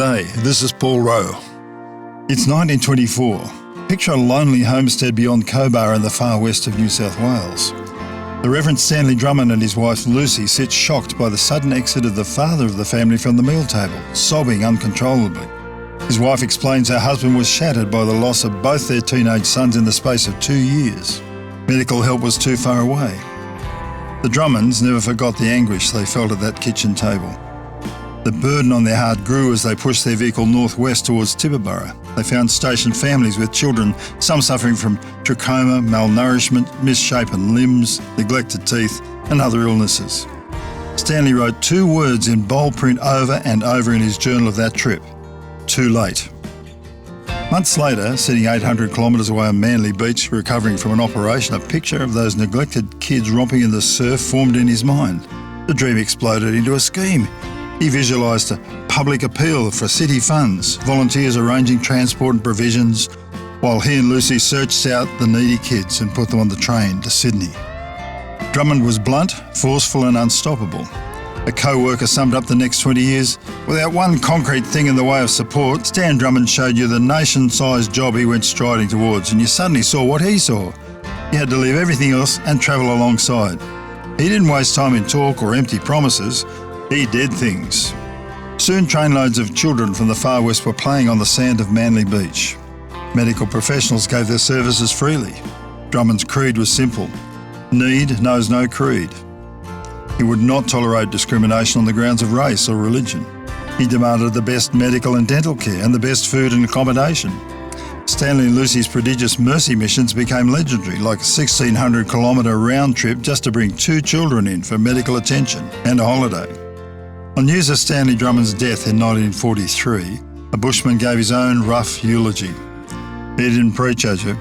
G'day, this is Paul Rowe. It's 1924. Picture a lonely homestead beyond Cobar in the far west of New South Wales. The Reverend Stanley Drummond and his wife Lucy sit shocked by the sudden exit of the father of the family from the meal table, sobbing uncontrollably. His wife explains her husband was shattered by the loss of both their teenage sons in the space of 2 years. Medical help was too far away. The Drummonds never forgot the anguish they felt at that kitchen table. The burden on their heart grew as they pushed their vehicle northwest towards Tibooburra. They found stationed families with children, some suffering from trachoma, malnourishment, misshapen limbs, neglected teeth and other illnesses. Stanley wrote 2 words in bold print over and over in his journal of that trip: too late. Months later, sitting 800 kilometres away on Manly Beach, recovering from an operation, a picture of those neglected kids romping in the surf formed in his mind. The dream exploded into a scheme. He visualised a public appeal for city funds, volunteers arranging transport and provisions, while he and Lucy searched out the needy kids and put them on the train to Sydney. Drummond was blunt, forceful and unstoppable. A co-worker summed up the next 20 years: without one concrete thing in the way of support, Stan Drummond showed you the nation-sized job he went striding towards, and you suddenly saw what he saw. You had to leave everything else and travel alongside. He didn't waste time in talk or empty promises. He did things. Soon trainloads of children from the far west were playing on the sand of Manly Beach. Medical professionals gave their services freely. Drummond's creed was simple: need knows no creed. He would not tolerate discrimination on the grounds of race or religion. He demanded the best medical and dental care and the best food and accommodation. Stanley and Lucy's prodigious mercy missions became legendary, like a 1,600-kilometre round trip just to bring 2 children in for medical attention and a holiday. On news of Stanley Drummond's death in 1943, a bushman gave his own rough eulogy. He didn't preach at you.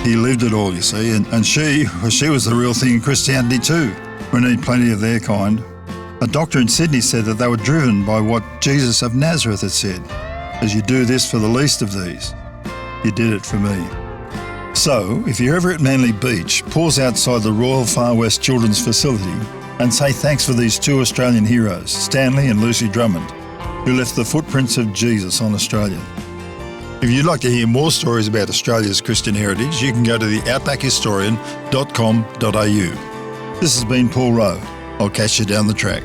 He lived it all, you see, and she was the real thing in Christianity too. We need plenty of their kind. A doctor in Sydney said that they were driven by what Jesus of Nazareth had said: as you do this for the least of these, you did it for me. So, if you're ever at Manly Beach, pause outside the Royal Far West Children's Facility and say thanks for these 2 Australian heroes, Stanley and Lucy Drummond, who left the footprints of Jesus on Australia. If you'd like to hear more stories about Australia's Christian heritage, you can go to the outbackhistorian.com.au. This has been Paul Rowe. I'll catch you down the track.